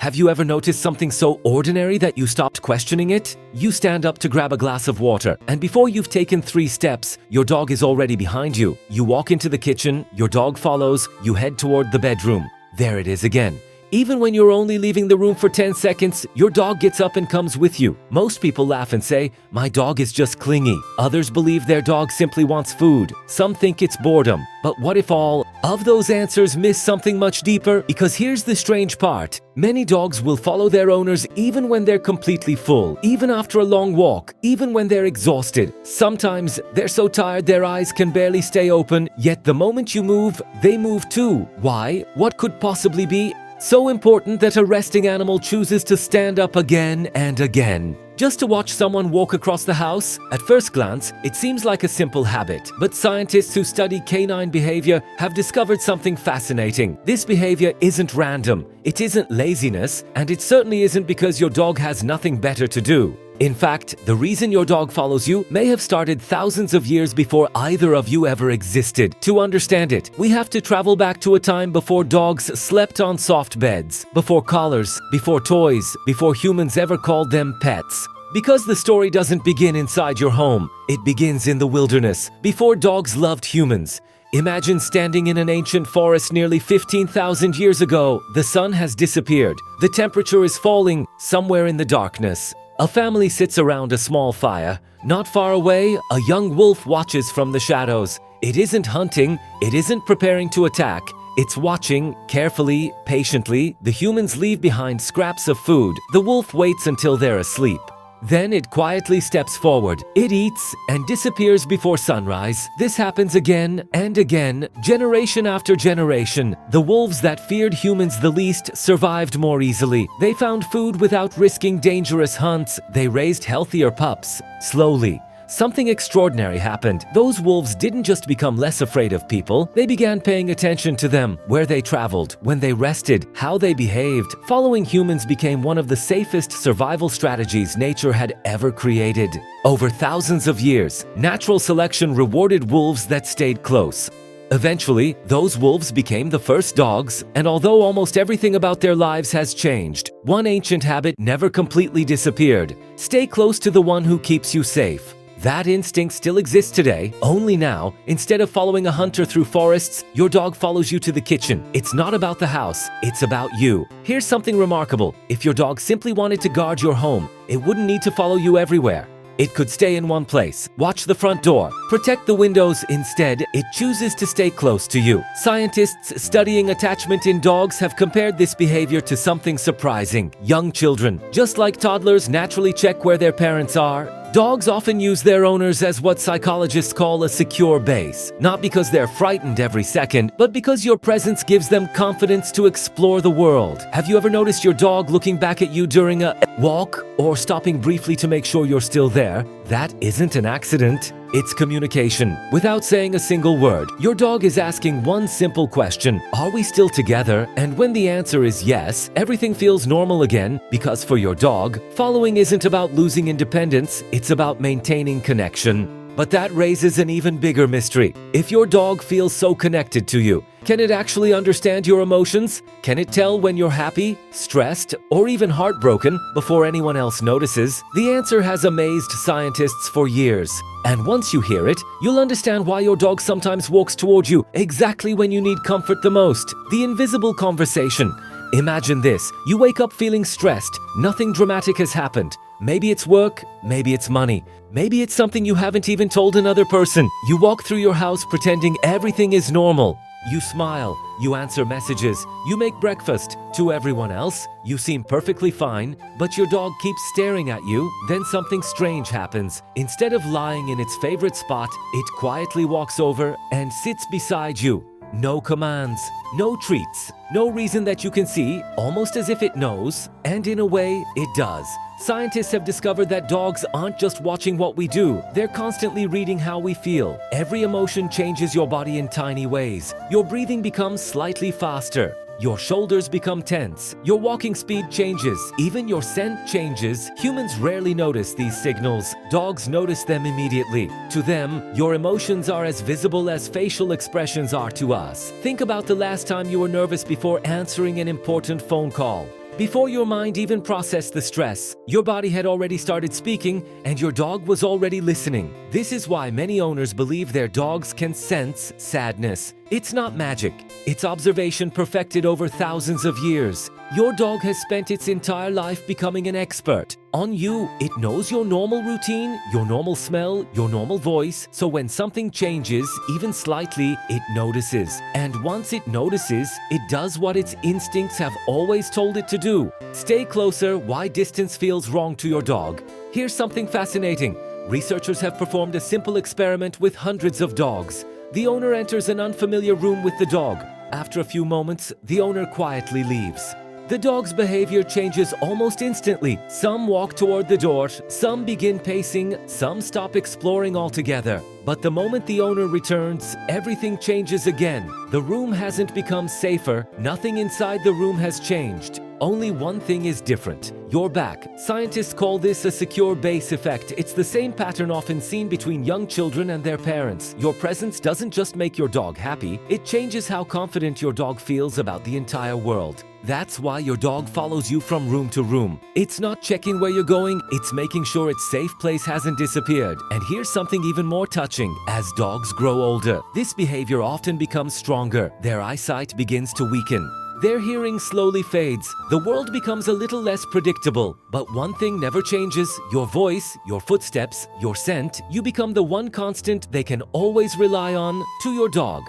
Have you ever noticed something so ordinary that you stopped questioning it? You stand up to grab a glass of water, and before you've taken 3 steps, your dog is already behind you. You walk into the kitchen, your dog follows, you head toward the bedroom. There it is again. Even when you're only leaving the room for 10 seconds, your dog gets up and comes with you. Most people laugh and say, "My dog is just clingy." Others believe their dog simply wants food. Some think it's boredom. But what if all of those answers miss something much deeper? Because here's the strange part. Many dogs will follow their owners even when they're completely full, even after a long walk, even when they're exhausted. Sometimes they're so tired their eyes can barely stay open, yet the moment you move, they move too. Why? What could possibly be so important that a resting animal chooses to stand up again and again? Just to watch someone walk across the house? At first glance, it seems like a simple habit. But scientists who study canine behavior have discovered something fascinating. This behavior isn't random, it isn't laziness, and it certainly isn't because your dog has nothing better to do. In fact, the reason your dog follows you may have started thousands of years before either of you ever existed. To understand it, we have to travel back to a time before dogs slept on soft beds, before collars, before toys, before humans ever called them pets. Because the story doesn't begin inside your home, it begins in the wilderness, before dogs loved humans. Imagine standing in an ancient forest nearly 15,000 years ago. The sun has disappeared. The temperature is falling somewhere in the darkness. A family sits around a small fire. Not far away, a young wolf watches from the shadows. It isn't hunting, it isn't preparing to attack. It's watching, carefully, patiently. The humans leave behind scraps of food. The wolf waits until they're asleep. Then it quietly steps forward. It eats and disappears before sunrise. This happens again and again, generation after generation. The wolves that feared humans the least survived more easily. They found food without risking dangerous hunts. They raised healthier pups. Slowly, something extraordinary happened. Those wolves didn't just become less afraid of people, they began paying attention to them, where they traveled, when they rested, how they behaved. Following humans became one of the safest survival strategies nature had ever created. Over thousands of years, natural selection rewarded wolves that stayed close. Eventually, those wolves became the first dogs, and although almost everything about their lives has changed, one ancient habit never completely disappeared. Stay close to the one who keeps you safe. That instinct still exists today, only now, instead of following a hunter through forests, your dog follows you to the kitchen. It's not about the house, it's about you. Here's something remarkable. If your dog simply wanted to guard your home, it wouldn't need to follow you everywhere. It could stay in one place, watch the front door, protect the windows. Instead, it chooses to stay close to you. Scientists studying attachment in dogs have compared this behavior to something surprising. Young children, just like toddlers naturally check where their parents are, dogs often use their owners as what psychologists call a secure base. Not because they're frightened every second, but because your presence gives them confidence to explore the world. Have you ever noticed your dog looking back at you during a walk or stopping briefly to make sure you're still there? That isn't an accident. It's communication. Without saying a single word, your dog is asking one simple question: are we still together? And when the answer is yes, everything feels normal again, because for your dog, following isn't about losing independence, it's about maintaining connection. But that raises an even bigger mystery. If your dog feels so connected to you, can it actually understand your emotions? Can it tell when you're happy, stressed, or even heartbroken before anyone else notices? The answer has amazed scientists for years. And once you hear it, you'll understand why your dog sometimes walks toward you exactly when you need comfort the most. The invisible conversation. Imagine this. You wake up feeling stressed. Nothing dramatic has happened. Maybe it's work, maybe it's money, maybe it's something you haven't even told another person. You walk through your house pretending everything is normal. You smile, you answer messages, you make breakfast. To everyone else, you seem perfectly fine, but your dog keeps staring at you. Then something strange happens. Instead of lying in its favorite spot, it quietly walks over and sits beside you. No commands, no treats, no reason that you can see, almost as if it knows. And in a way, it does. Scientists have discovered that dogs aren't just watching what we do, they're constantly reading how we feel. Every emotion changes your body in tiny ways. Your breathing becomes slightly faster. Your shoulders become tense. Your walking speed changes. Even your scent changes. Humans rarely notice these signals. Dogs notice them immediately. To them, your emotions are as visible as facial expressions are to us. Think about the last time you were nervous before answering an important phone call. Before your mind even processed the stress, your body had already started speaking and your dog was already listening. This is why many owners believe their dogs can sense sadness. It's not magic. It's observation perfected over thousands of years. Your dog has spent its entire life becoming an expert. On you, it knows your normal routine, your normal smell, your normal voice, so when something changes, even slightly, it notices. And once it notices, it does what its instincts have always told it to do. Stay closer. Why distance feels wrong to your dog. Here's something fascinating. Researchers have performed a simple experiment with hundreds of dogs. The owner enters an unfamiliar room with the dog. After a few moments, the owner quietly leaves. The dog's behavior changes almost instantly. Some walk toward the door, some begin pacing, some stop exploring altogether. But the moment the owner returns, everything changes again. The room hasn't become safer. Nothing inside the room has changed. Only one thing is different. You're back. Scientists call this a secure base effect. It's the same pattern often seen between young children and their parents. Your presence doesn't just make your dog happy, it changes how confident your dog feels about the entire world. That's why your dog follows you from room to room. It's not checking where you're going, it's making sure its safe place hasn't disappeared. And here's something even more touching. As dogs grow older, this behavior often becomes stronger. Their eyesight begins to weaken. Their hearing slowly fades. The world becomes a little less predictable. But one thing never changes: your voice, your footsteps, your scent. You become the one constant they can always rely on. To your dog,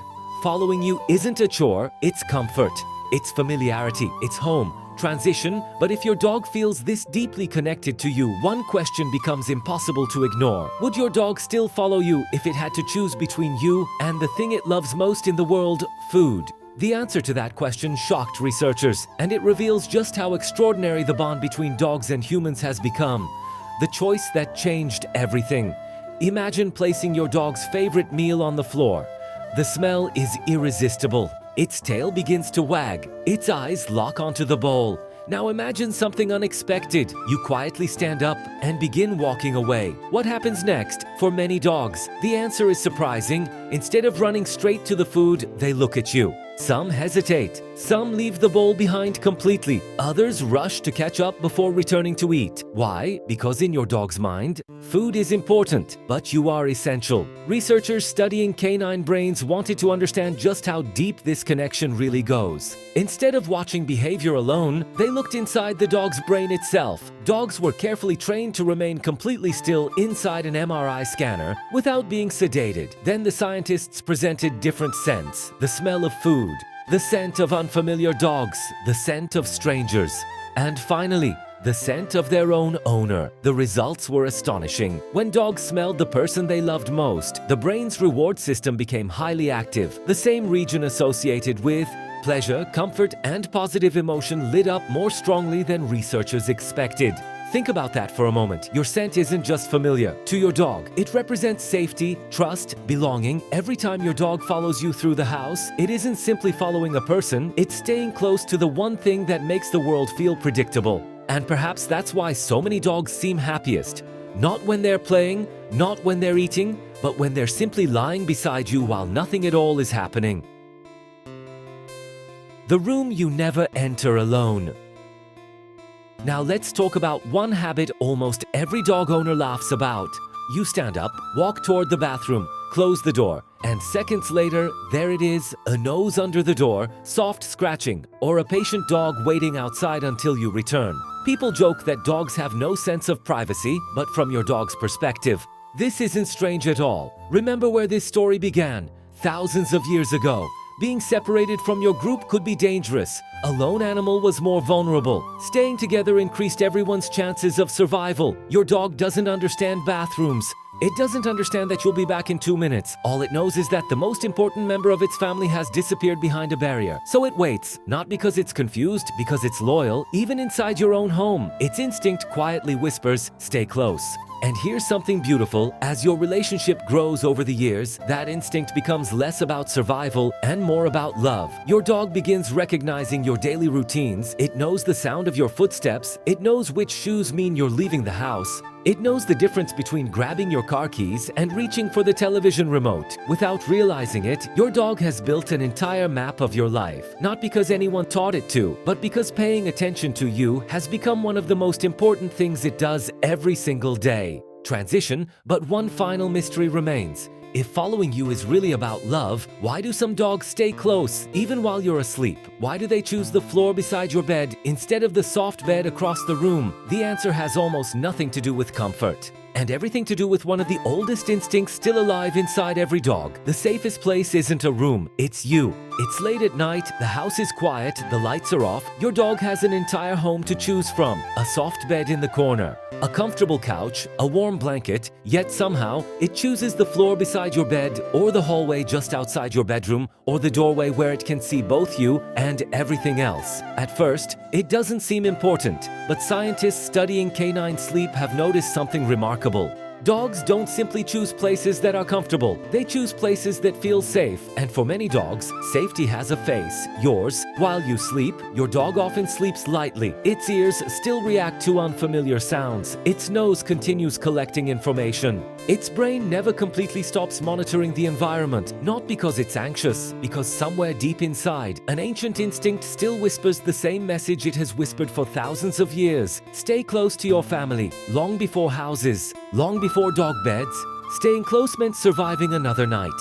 following you isn't a chore, it's comfort. It's familiarity, it's home, transition. But if your dog feels this deeply connected to you, one question becomes impossible to ignore. Would your dog still follow you if it had to choose between you and the thing it loves most in the world, food? The answer to that question shocked researchers, and it reveals just how extraordinary the bond between dogs and humans has become. The choice that changed everything. Imagine placing your dog's favorite meal on the floor. The smell is irresistible. Its tail begins to wag. Its eyes lock onto the bowl. Now imagine something unexpected. You quietly stand up and begin walking away. What happens next? For many dogs, the answer is surprising. Instead of running straight to the food, they look at you. Some hesitate. Some leave the bowl behind completely. Others rush to catch up before returning to eat. Why? Because in your dog's mind, food is important, but you are essential. Researchers studying canine brains wanted to understand just how deep this connection really goes. Instead of watching behavior alone, they looked inside the dog's brain itself. Dogs were carefully trained to remain completely still inside an MRI scanner without being sedated. Then the scientists presented different scents: the smell of food, the scent of unfamiliar dogs, the scent of strangers, and finally, the scent of their own owner. The results were astonishing. When dogs smelled the person they loved most, the brain's reward system became highly active. The same region associated with pleasure, comfort, and positive emotion lit up more strongly than researchers expected. Think about that for a moment. Your scent isn't just familiar to your dog. It represents safety, trust, belonging. Every time your dog follows you through the house, it isn't simply following a person, it's staying close to the one thing that makes the world feel predictable. And perhaps that's why so many dogs seem happiest. Not when they're playing, not when they're eating, but when they're simply lying beside you while nothing at all is happening. The room you never enter alone. Now let's talk about one habit almost every dog owner laughs about. You stand up, walk toward the bathroom, close the door, and seconds later, there it is, a nose under the door, soft scratching, or a patient dog waiting outside until you return. People joke that dogs have no sense of privacy, but from your dog's perspective, this isn't strange at all. Remember where this story began, thousands of years ago. Being separated from your group could be dangerous. A lone animal was more vulnerable. Staying together increased everyone's chances of survival. Your dog doesn't understand bathrooms. It doesn't understand that you'll be back in 2 minutes. All it knows is that the most important member of its family has disappeared behind a barrier. So it waits, not because it's confused, because it's loyal. Even inside your own home, its instinct quietly whispers, "Stay close." And here's something beautiful. As your relationship grows over the years, that instinct becomes less about survival and more about love. Your dog begins recognizing your daily routines. It knows the sound of your footsteps. It knows which shoes mean you're leaving the house. It knows the difference between grabbing your car keys and reaching for the television remote. Without realizing it, your dog has built an entire map of your life, not because anyone taught it to, but because paying attention to you has become one of the most important things it does every single day. Transition, but one final mystery remains. If following you is really about love, why do some dogs stay close even while you're asleep? Why do they choose the floor beside your bed instead of the soft bed across the room? The answer has almost nothing to do with comfort, and everything to do with one of the oldest instincts still alive inside every dog. The safest place isn't a room, it's you. It's late at night, the house is quiet, the lights are off, your dog has an entire home to choose from. A soft bed in the corner, a comfortable couch, a warm blanket, yet somehow it chooses the floor beside your bed, or the hallway just outside your bedroom, or the doorway where it can see both you and everything else. At first, it doesn't seem important, but scientists studying canine sleep have noticed something remarkable. Dogs don't simply choose places that are comfortable, they choose places that feel safe. And for many dogs, safety has a face, yours. While you sleep, your dog often sleeps lightly. Its ears still react to unfamiliar sounds. Its nose continues collecting information. Its brain never completely stops monitoring the environment, not because it's anxious, because somewhere deep inside, an ancient instinct still whispers the same message it has whispered for thousands of years. Stay close to your family, long before houses, long before dog beds. Staying close meant surviving another night.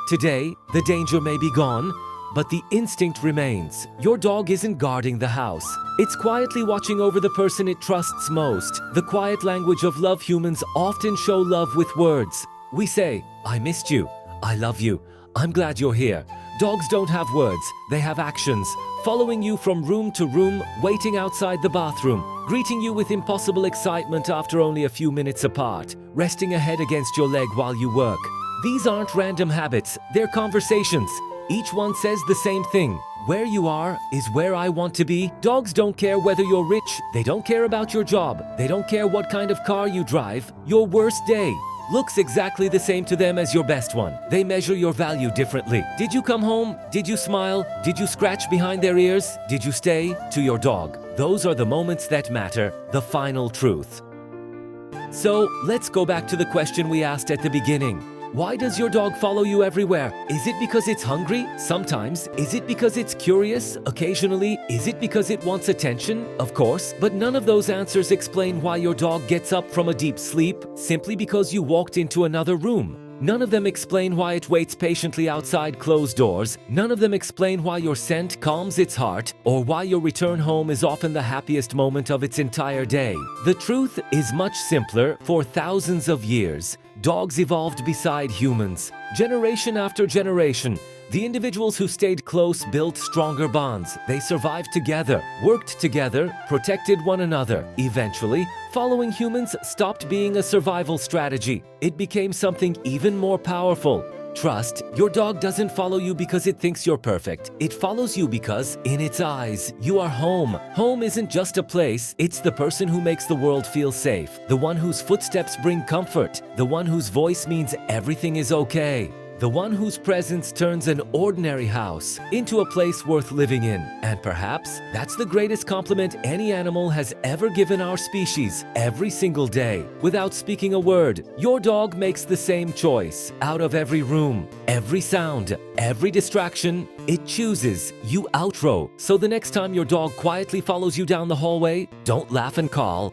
Today, the danger may be gone, but the instinct remains. Your dog isn't guarding the house. It's quietly watching over the person it trusts most. The quiet language of love. Humans often show love with words. We say, "I missed you," "I love you," "I'm glad you're here." Dogs don't have words, they have actions. Following you from room to room, waiting outside the bathroom, greeting you with impossible excitement after only a few minutes apart, resting a head against your leg while you work. These aren't random habits, they're conversations. Each one says the same thing. Where you are is where I want to be. Dogs don't care whether you're rich. They don't care about your job. They don't care what kind of car you drive. Your worst day looks exactly the same to them as your best one. They measure your value differently. Did you come home? Did you smile? Did you scratch behind their ears? Did you stay? To your dog, those are the moments that matter, the final truth. So, let's go back to the question we asked at the beginning. Why does your dog follow you everywhere? Is it because it's hungry? Sometimes. Is it because it's curious? Occasionally. Is it because it wants attention? Of course. But none of those answers explain why your dog gets up from a deep sleep simply because you walked into another room. None of them explain why it waits patiently outside closed doors. None of them explain why your scent calms its heart, or why your return home is often the happiest moment of its entire day. The truth is much simpler. For thousands of years, dogs evolved beside humans. Generation after generation, the individuals who stayed close built stronger bonds. They survived together, worked together, protected one another. Eventually, following humans stopped being a survival strategy. It became something even more powerful. Trust. Your dog doesn't follow you because it thinks you're perfect. It follows you because, in its eyes, you are home. Home isn't just a place, it's the person who makes the world feel safe, the one whose footsteps bring comfort, the one whose voice means everything is okay. The one whose presence turns an ordinary house into a place worth living in. And perhaps that's the greatest compliment any animal has ever given our species. Every single day, without speaking a word, your dog makes the same choice. Out of every room, every sound, every distraction, it chooses you outro. So the next time your dog quietly follows you down the hallway, don't laugh and call.